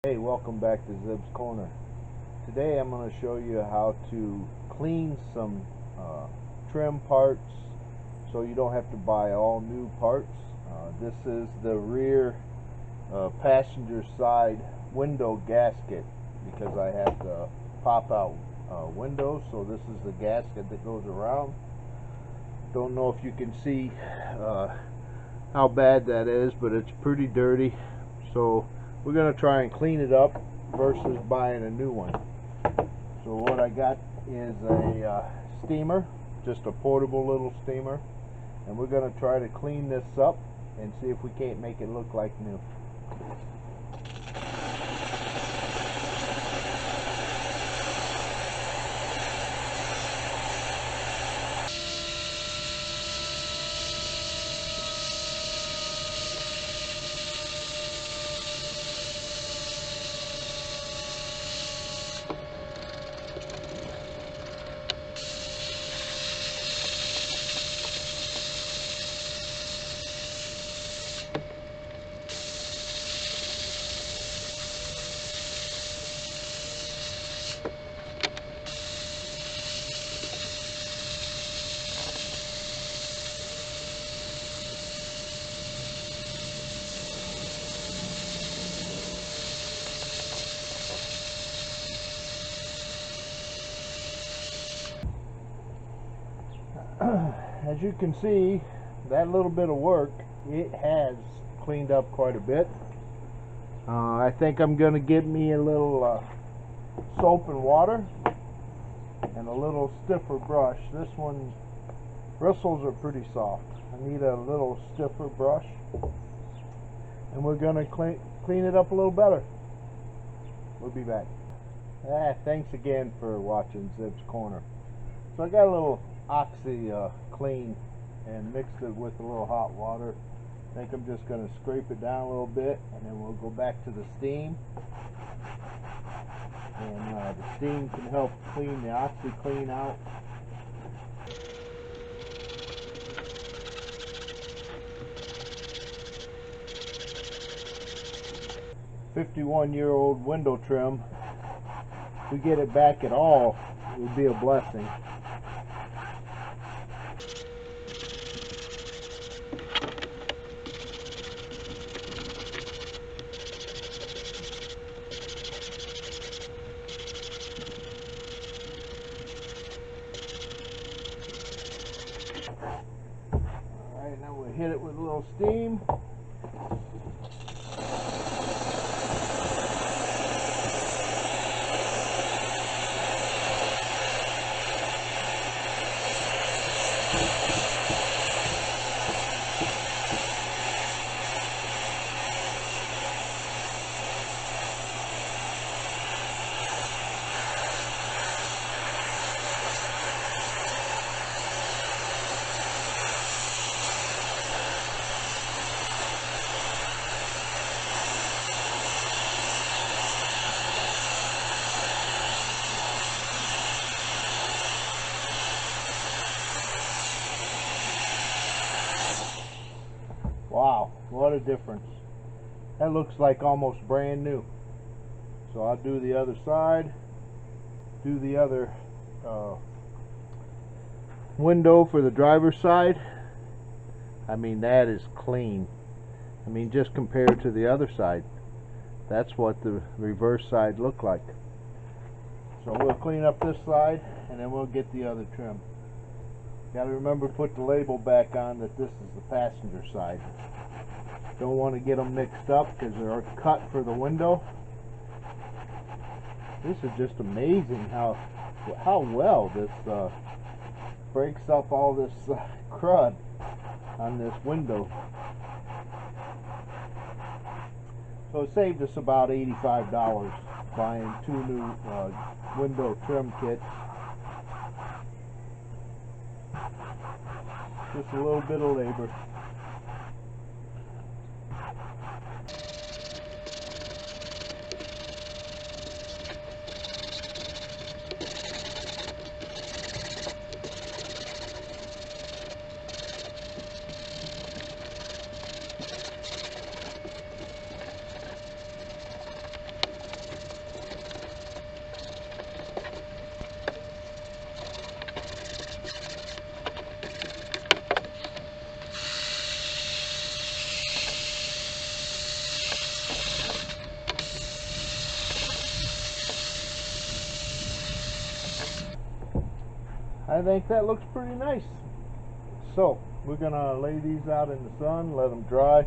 Hey, welcome back to Zib's Corner. Today I'm going to show you how to clean some trim parts so you don't have to buy all new parts. This is the rear passenger side window gasket because I have the pop out windows, so this is the gasket that goes around. Don't know if you can see how bad that is, but it's pretty dirty, so we're going to try and clean it up versus buying a new one. So what I got is a steamer, just a portable little steamer, and we're going to try to clean this up and see if we can't make it look like new. As you can see, that little bit of work, it has cleaned up quite a bit. I think I'm going to get me a little soap and water and a little stiffer brush. This one, bristles are pretty soft. I need a little stiffer brush, and we're going to clean it up a little better. We'll be back. Thanks again for watching Zib's Corner. So I got a little Oxy clean and mixed it with a little hot water. I think I'm just going to scrape it down a little bit, and then we'll go back to the steam. And the steam can help clean the Oxy clean out. "51-year-old window trim. If we get it back at all, it would be a blessing." Alright, now we'll hit it with a little steam. Wow, what a difference. That looks like almost brand new. So I'll do the other side, do the other window for the driver's side. I mean, that is clean. I mean, just compared to the other side, that's what the reverse side looked like. So we'll clean up this side, and then we'll get the other trim. Got to remember to put the label back on that this is the passenger side. Don't want to get them mixed up because they're cut for the window. This is just amazing how well this breaks up all this crud on this window. So it saved us about $85 buying 2 new window trim kits. Just a little bit of labor. I think that looks pretty nice. So we're gonna lay these out in the sun, let them dry.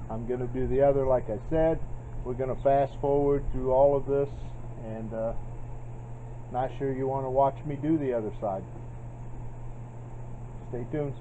I'm gonna do the other like I said. We're gonna fast forward through all of this, and not sure you want to watch me do the other side. Stay tuned.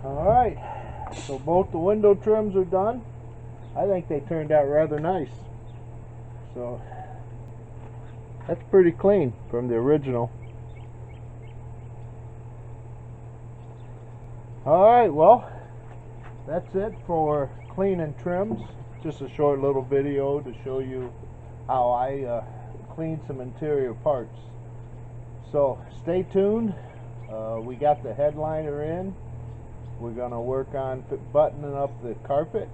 Alright, so both the window trims are done. I think they turned out rather nice. So that's pretty clean from the original. Alright, well, that's it for cleaning trims. Just a short little video to show you how I clean some interior parts. So stay tuned. We got the headliner in. We're going to work on buttoning up the carpet,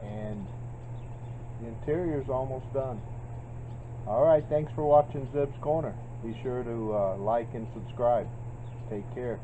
and the interior is almost done. Alright, thanks for watching Zeb's Corner. Be sure to like and subscribe. Take care.